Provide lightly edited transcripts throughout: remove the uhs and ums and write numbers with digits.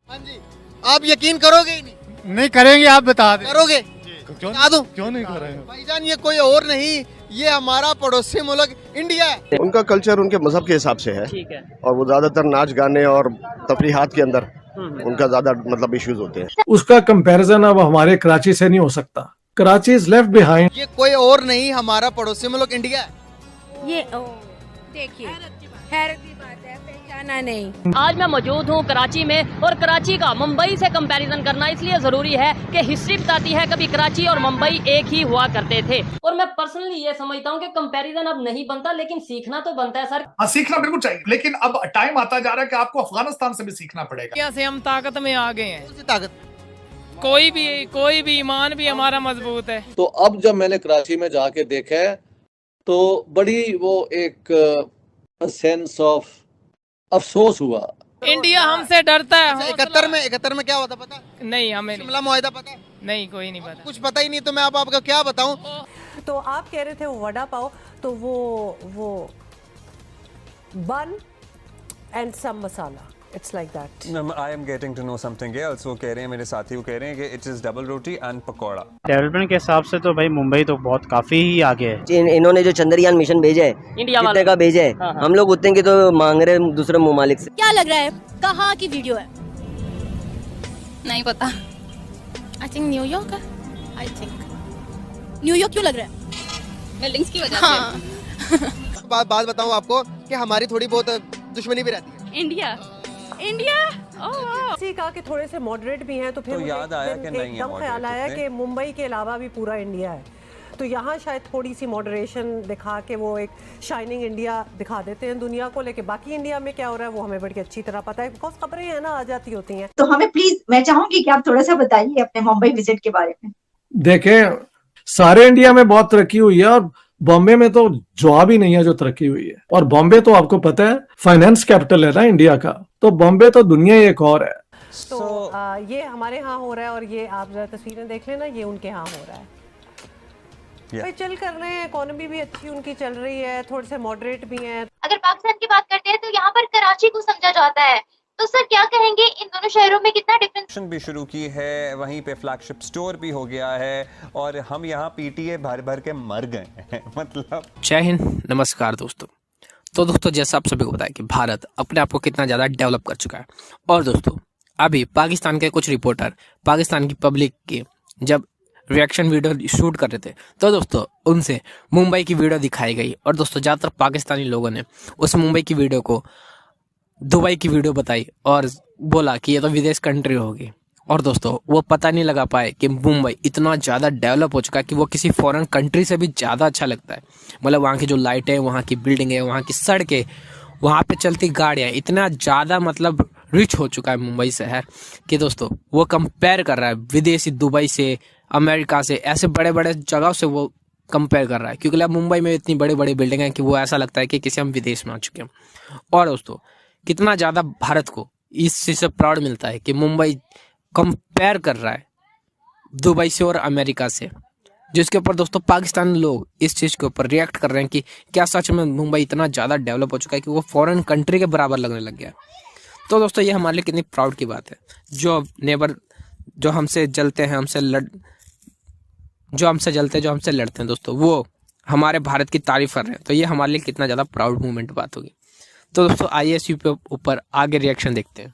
हाँ जी, आप यकीन करोगे ही नहीं? नहीं करेंगे, आप बता दें। करोगे? बता दूं? क्यों नहीं करेंगे? भाईजान ये कोई और नहीं, ये हमारा पड़ोसी मुल्क इंडिया है। उनका कल्चर उनके मजहब के हिसाब से है, ठीक है। और वो ज्यादातर नाच गाने और तफरीहात के अंदर उनका ज्यादा मतलब इश्यूज होते हैं। उसका कंपैरिजन अब हमारे कराची से नहीं हो सकता। Karachi is left behind. ये कोई और नहीं, हमारा पड़ोसी मुल्क इंडिया है। ये देखिए हैरत की बात है, पहचाना नहीं। आज मैं मौजूद हूँ कराची में, और कराची का मुंबई से कंपैरिजन करना इसलिए जरूरी है कि हिस्ट्री बताती है कभी कराची और मुंबई एक ही हुआ करते थे। और मैं पर्सनली ये समझता हूँ कि कंपैरिजन अब नहीं बनता, लेकिन सीखना तो बनता है सर। हाँ, सीखना बिल्कुल चाहिए, लेकिन अब टाइम आता जा रहा है कि आपको अफगानिस्तान से भी सीखना पड़ेगा। क्या से हम ताकत में आ गए हैं? कौन सी ताकत? कोई भी ईमान भी हमारा मजबूत है। तो अब जब मैंने कराची में जाके देखा है तो बड़ी वो एक सेंस ऑफ अफसोस हुआ। इंडिया हमसे डरता है। 71 में क्या हुआ था पता? नहीं, हमें नहीं। शिमला मुआहिदा पता है? नहीं, कोई नहीं पता। कुछ पता ही नहीं, तो मैं अब आपको क्या बताऊं? तो आप कह रहे थे वो वड़ा पाव, तो वो bun and some masala, it's like that. I am getting to know something else. वो कह रहे हैं, मेरे साथी वो कह रहे हैं कि it is double roti and pakora. Development के हिसाब से तो भाई मुंबई तो बहुत काफी ही आगे है। इन्होंने जो चंद्रयान मिशन भेजा है, इंडिया कितने का भेजा है? हाँ। हम लोग उतने की तो मांग रहे हैं दूसरे ममालिक से। क्या लग रहा है कहाँ की वीडियो है? नहीं पता। आई थिंक न्यूयॉर्क है। आई थिंक न्यूयॉर्क क्यों लग रहा है? बिल्डिंग्स की वजह से। बात बताऊं आपको कि हमारी थोड़ी बहुत दुश्मनी भी रहती है। इंडिया किसी का कि थोड़े से मॉडरेट भी हैं, तो फिर तो मुझे याद आया कि नहीं है एकदम ख्याल moderate आया इतने। कि मुंबई के अलावा भी पूरा इंडिया है, तो यहाँ शायद थोड़ी सी मॉडरेशन दिखा के वो एक शाइनिंग इंडिया दिखा देते हैं दुनिया को, लेकिन बाकी इंडिया में क्या हो रहा है वो हमें बड़ी अच्छी तरह पता है, बिकॉज खबरें है ना आ जाती होती हैं। तो हमें प्लीज, मैं चाहूंगी कि आप थोड़ा सा बताइए अपने मुंबई विजिट के बारे में। देखें, सारे इंडिया में बहुत तरक्की हुई है, और बॉम्बे में तो जवाब ही नहीं है जो तरक्की हुई है। और बॉम्बे तो आपको पता है फाइनेंस कैपिटल है ना इंडिया का, तो बॉम्बे तो दुनिया ही एक और है। तो ये हमारे यहाँ हो रहा है, और ये आप जरा तस्वीरें देख लेना, ये उनके यहाँ हो रहा है। भाई चल कर रहे हैं, इकोनॉमी भी अच्छी उनकी चल रही है, थोड़े से मॉडरेट भी हैं। अगर पाकिस्तान की बात करते हैं तो यहाँ पर कराची को समझा जाता है, तो सर क्या कहेंगे इन दोनों शहरों में कितना डिफरेंस? भी शुरू की है, वहीं पे फ्लैगशिप स्टोर भी हो गया है, और हम यहाँ पीटीए भर भर के मर गए हैं। मतलब जय हिंद, नमस्कार दोस्तों। तो दोस्तों, जैसा आप सभी को पता है कि भारत अपने आप को कितना ज़्यादा डेवलप कर चुका है, और दोस्तों अभी पाकिस्तान के कुछ रिपोर्टर पाकिस्तान की पब्लिक के जब रिएक्शन वीडियो शूट कर रहे थे, तो दोस्तों उनसे मुंबई की वीडियो दिखाई गई, और दोस्तों ज़्यादातर पाकिस्तानी लोगों ने उस मुंबई की वीडियो को दुबई की वीडियो बताई और बोला कि ये तो विदेश कंट्री होगी। और दोस्तों वो पता नहीं लगा पाए कि मुंबई इतना ज़्यादा डेवलप हो चुका है कि वो किसी फॉरेन कंट्री से भी ज़्यादा अच्छा लगता है। मतलब वहाँ की जो लाइटें, वहाँ की बिल्डिंगें, वहाँ की सड़कें, वहाँ पे चलती गाड़ियाँ, इतना ज़्यादा मतलब रिच हो चुका है मुंबई शहर कि दोस्तों वो कंपेयर कर रहा है विदेशी दुबई से, अमेरिका से, ऐसे बड़े बड़े जगहों से वो कंपेयर कर रहा है, क्योंकि मुंबई में इतनी बड़ी बड़ी बिल्डिंग है कि वो ऐसा लगता है कि किसी हम विदेश में आ चुके हैं। और दोस्तों कितना ज़्यादा भारत को इस चीज़ से प्राउड मिलता है कि मुंबई कंपेयर कर रहा है दुबई से और अमेरिका से, जिसके ऊपर दोस्तों पाकिस्तान लोग इस चीज़ के ऊपर रिएक्ट कर रहे हैं कि क्या सच में मुंबई इतना ज़्यादा डेवलप हो चुका है कि वो फॉरेन कंट्री के बराबर लगने लग गया। तो दोस्तों ये हमारे लिए कितनी प्राउड की बात है। जो नेबर जो हमसे जलते हैं, जो हमसे लड़ते हैं दोस्तों, वो हमारे भारत की तारीफ कर रहे हैं, तो ये हमारे लिए कितना ज़्यादा प्राउड मोमेंट बात होगी। तो दोस्तों आइए इस ऊपर आगे रिएक्शन देखते हैं।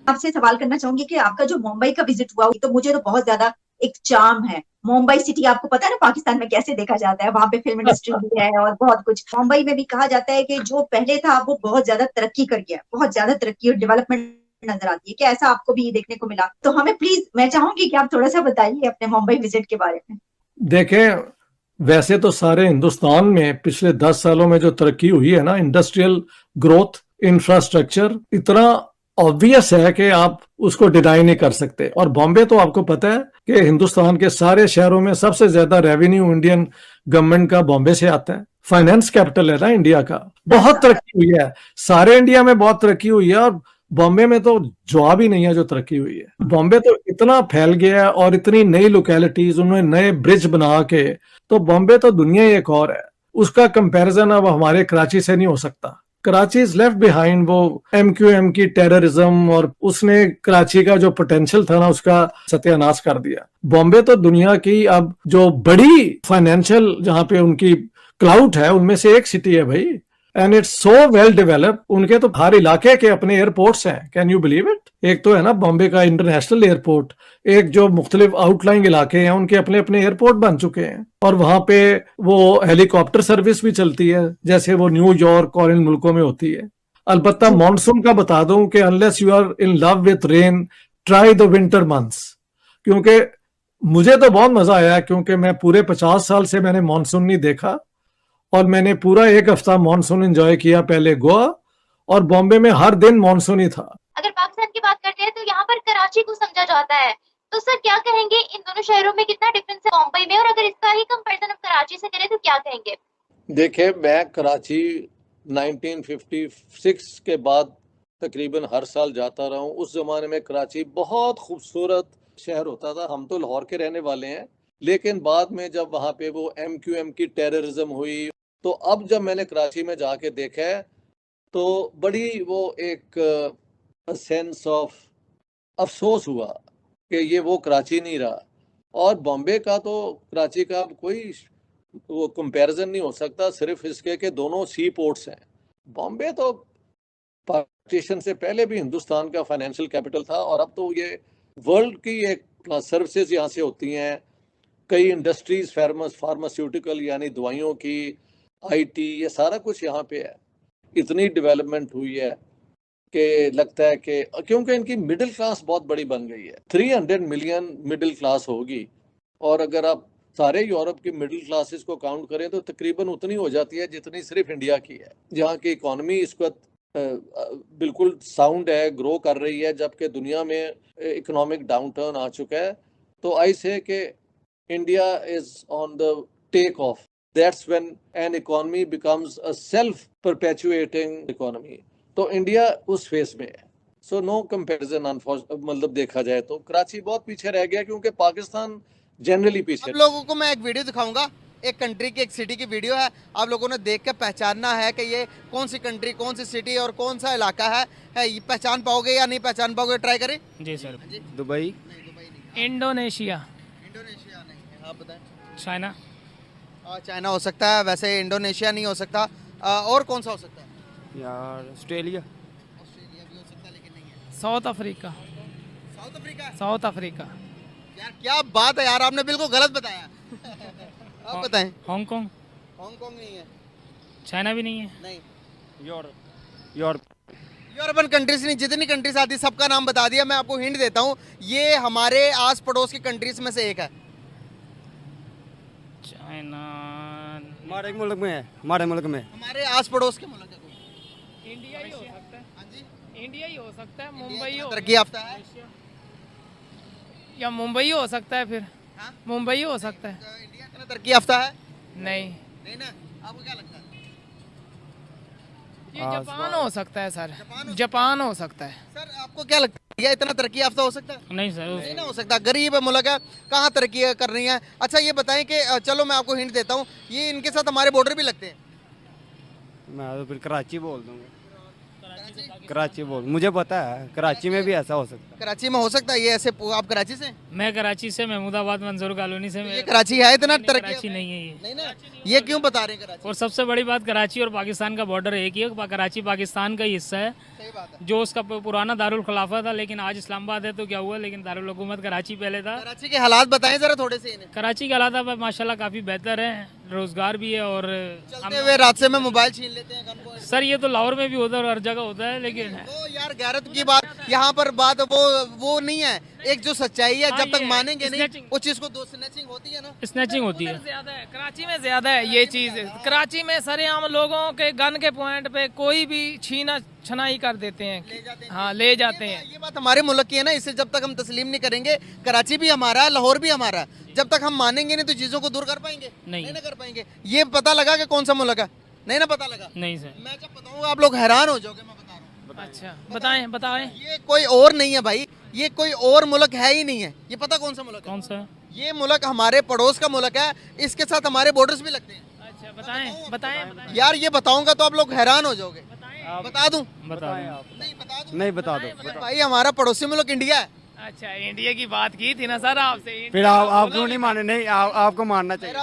आपसे सवाल करना चाहूंगी कि आपका जो मुंबई का विजिट हुआ, तो मुझे तो बहुत ज्यादा एक चार्म है। मुंबई सिटी आपको पता है ना पाकिस्तान में कैसे देखा जाता है, वहाँ पे फिल्म इंडस्ट्री भी है और बहुत कुछ। मुंबई में भी कहा जाता है कि जो पहले था वो बहुत ज्यादा तरक्की कर गया, बहुत ज्यादा तरक्की और डेवलपमेंट नजर आती है। क्या ऐसा आपको भी देखने को मिला? तो हमें प्लीज, मैं चाहूंगी कि आप थोड़ा सा बताइए अपने मुंबई विजिट के बारे में। देखें, वैसे तो सारे हिंदुस्तान में पिछले 10 सालों में जो तरक्की हुई है ना, इंडस्ट्रियल ग्रोथ, इंफ्रास्ट्रक्चर, इतना ऑब्वियस है कि आप उसको डिनाई नहीं कर सकते। और बॉम्बे तो आपको पता है कि हिंदुस्तान के सारे शहरों में सबसे ज्यादा रेवेन्यू इंडियन गवर्नमेंट का बॉम्बे से आता है। फाइनेंस कैपिटल है ना इंडिया का। बहुत तरक्की हुई है, सारे इंडिया में बहुत तरक्की हुई है, और बॉम्बे में तो जवाब ही नहीं है जो तरक्की हुई है। बॉम्बे तो इतना फैल गया है, और इतनी नई लोकेलिटीज, उन्होंने नए ब्रिज बना के, तो बॉम्बे तो दुनिया ही एक और है। उसका कंपैरिजन अब हमारे कराची से नहीं हो सकता। Karachi is left behind. वो MQM की टेररिज्म और उसने कराची का जो पोटेंशियल था ना उसका सत्यानाश कर दिया। बॉम्बे तो दुनिया की अब जो बड़ी फाइनेंशियल जहां पे उनकी क्लाउड है उनमें से एक सिटी है भाई, and it's so well developed. उनके तो हर इलाके के अपने एयरपोर्ट्स हैं, कैन यू बिलीव इट। एक तो है ना बॉम्बे का इंटरनेशनल एयरपोर्ट, एक जो मुख्तलिफ आउटलाइंग इलाके हैं उनके अपने अपने एयरपोर्ट बन चुके हैं, और वहां पे वो हेलीकॉप्टर सर्विस भी चलती है जैसे वो न्यूयॉर्क और इन मुल्कों में होती है। अलबत्ता मॉनसून का बता दूं कि unless you are in love with rain try the winter months, क्योंकि मुझे तो बहुत मजा आया क्योंकि मैं पूरे 50 साल से मैंने मॉनसून नहीं देखा, और मैंने पूरा एक हफ्ता मॉनसून एंजॉय किया। पहले गोवा और बॉम्बे में हर दिन मॉनसून ही था। अगर पाकिस्तान की बात करते हैं तो यहाँ पर कराची को समझा जाता है, तो सर क्या कहेंगे इन दोनों शहरों में कितना डिफरेंस है मुंबई में, और अगर इसका ही कंपैरिजन हम कराची से करें तो क्या कहेंगे? देखिए, मैं कराची 1956 के बाद तकरीबन हर साल जाता रहा हूँ। उस जमाने में कराची बहुत खूबसूरत शहर होता था। हम तो लाहौर के रहने वाले हैं, लेकिन बाद में जब वहाँ पे वो MQM की टेररिज्म हुई, तो अब जब मैंने कराची में जाके देखा है तो बड़ी वो एक सेंस ऑफ अफसोस हुआ कि ये वो कराची नहीं रहा। और बॉम्बे का तो कराची का कोई वो कंपैरिजन नहीं हो सकता, सिर्फ इसके कि दोनों सी पोर्ट्स हैं। बॉम्बे तो पार्टीशन से पहले भी हिंदुस्तान का फाइनेंशियल कैपिटल था, और अब तो ये वर्ल्ड की एक सर्विसेज यहाँ से होती हैं। कई इंडस्ट्रीज, फार्मास्यूटिकल यानी दवाइयों की, IT, ये सारा कुछ यहाँ पे है। इतनी डेवलपमेंट हुई है कि लगता है कि क्योंकि इनकी मिडिल क्लास बहुत बड़ी बन गई है। 300 मिलियन मिडिल क्लास होगी, और अगर आप सारे यूरोप की मिडिल क्लासेस को काउंट करें तो तकरीबन उतनी हो जाती है जितनी सिर्फ इंडिया की है। जहाँ की इकॉनमी इस वक्त बिल्कुल साउंड है, ग्रो कर रही है, जबकि दुनिया में इकोनॉमिक डाउनटर्न आ चुका है। तो आई से कि India is on the take off. That's when an economy becomes a self-perpetuating economy. तो इंडिया उस फेस में है। So no comparison, मतलब देखा जाए तो कराची बहुत पीछे रह गया, क्योंकि पाकिस्तान जनरली पीछे। अब लोगों को मैं एक वीडियो दिखाऊंगा, एक कंट्री की, एक सिटी की वीडियो है। आप लोगों ने देख के पहचानना है कि ये कौन सी कंट्री, कौन सी सिटी और कौन सा इलाका है। ये पहचान पाओगे या नहीं पहचान पाओगे? ट्राई करें। जी सर। Dubai, Indonesia. इंडोनेशिया नहीं, आप बताएं। चाइना। चाइना हो सकता है, वैसे इंडोनेशिया नहीं हो सकता। और कौन सा हो सकता है यार? ऑस्ट्रेलिया। ऑस्ट्रेलिया भी हो सकता है लेकिन नहीं है। South Africa. South Africa? South Africa. यार क्या बात है यार, आपने बिल्कुल गलत बताया। आप बताएं। हांगकांग। हांगकांग नहीं है। चाइना भी नहीं है। नहीं। यूरोपियन कंट्रीज नहीं, जितनी कंट्रीज आती सबका नाम बता दिया। मैं आपको हिंट देता हूँ, ये हमारे आस पड़ोस की कंट्रीज में से एक है। चाइना हमारे मुल्क में है, हमारे मुल्क में, हमारे आस पड़ोस के मुल्क है कोई। इंडिया ही हो सकता है। हाँ जी, इंडिया ही हो सकता है। मुंबई हो, तरक्की याफ्ता है, या मुंबई हो सकता है। फिर मुंबई हो सकता है। इंडिया इतना तरक्की याफ्ता है? नहीं ना। आपको क्या लगता है? ये जापान हो सकता है सर। जापान हो सकता है। सर आपको क्या लगता है, ये इतना तरक्की याफ्ता हो सकता है? नहीं सर, नहीं ना हो सकता। गरीब मुल्क है, कहाँ तरक्की कर रही है। अच्छा ये बताएं कि चलो मैं आपको हिंट देता हूँ, ये इनके साथ हमारे बॉर्डर भी लगते हैं। मैं तो फिर कराची बोल दूंगा। कराची बोल, मुझे पता है कराची में भी ऐसा हो सकता है। कराची में हो सकता है ये ऐसे। आप कराची से? मैं कराची से, महमूदाबाद मंजूर कॉलोनी से। ये कराची है इतना तरक्की? कराची नहीं है ये। नहीं ना, ये क्यों बता रहे हैं कराची? और सबसे बड़ी बात, कराची और पाकिस्तान का बॉर्डर एक ही है। कराची पाकिस्तान का ही हिस्सा है। सही बात है। जो उसका पुराना दारुल खिलाफा था, लेकिन आज इस्लामाबाद है तो क्या हुआ, लेकिन दारुल हुकूमत कराची पहले था। कराची के हालात बताएं जरा थोड़े से इन्हें। कराची के हालात अब माशाल्लाह काफी बेहतर है, रोजगार भी है। और चलते हुए रास्ते में मोबाइल छीन लेते हैं। सर ये तो लाहौर में भी होता है और हर जगह होता है, लेकिन वो यार गैरत की बात यहाँ पर बात वो नहीं है। एक जो सच्चाई है, जब तक मानेंगे नहीं उस चीज को, दो स्नैचिंग होती है ना, स्नैचिंग होती है। ज्यादा है कराची में, ज्यादा है ये चीज। कराची में सरेआम लोगों के गन के पॉइंट पे कोई भी छीना छनाई कर देते हैं। हाँ, ले जाते हैं। ये बात हमारे मुल्क की है ना, इसे जब तक हम तस्लीम नहीं करेंगे, कराची भी हमारा है, लाहौर भी हमारा है, जब तक हम मानेंगे नहीं तो चीजों को दूर कर पाएंगे? नहीं ना कर पाएंगे। ये पता लगा कि कौन सा मुल्क है? नहीं ना पता लगा। नहीं सर, मैं जब बताऊंगा आप लोग हैरान हो जाओगे। मैं बता रहा हूँ। अच्छा बताएं बताएं। ये कोई और नहीं है भाई, ये कोई और मुल्क है ही नहीं है। ये पता कौन सा मुल्क है? कौन सा? ये मुल्क हमारे पड़ोस का मुल्क है, इसके साथ हमारे बॉर्डर्स भी लगते हैं। अच्छा बताएं बताएं। यार ये बताऊंगा तो आप लोग हैरान हो जाओगे। बता दूं? बताएं आप। नहीं बता दूं? नहीं बता दो। भाई हमारा पड़ोसी मुल्क इंडिया है। अच्छा, इंडिया की बात की थी ना सर आपसे। फिर आप क्यों नहीं माने? नहीं आपको मानना चाहिए।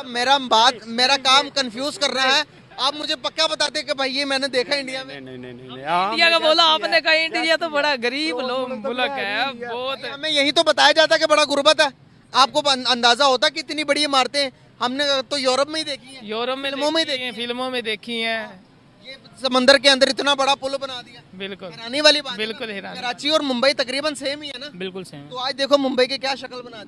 मेरा काम कंफ्यूज कर रहा है। आप मुझे पक्का बताते कि भाई ये मैंने देखा इंडिया में। नहीं इंडिया का बोला आपने, कहा इंडिया तो बड़ा गरीब लोग मुल्क है बहुत। हमें यही तो बताया जाता कि बड़ा गुर्बत है। आपको अंदाजा होता कि इतनी बड़ी इमारतें हमने तो यूरोप में ही देखी हैं, यूरोप में फिल्मों में देखी हैं। ये समंदर के अंदर इतना बड़ा पुल बना दिया। बिल्कुल हैरानी वाली बात। बिल्कुल हैरानी। कराची और मुंबई तकरीबन सेम ही है ना? बिल्कुल सेम। तो आज देखो मुंबई की क्या शक्ल बना दिया।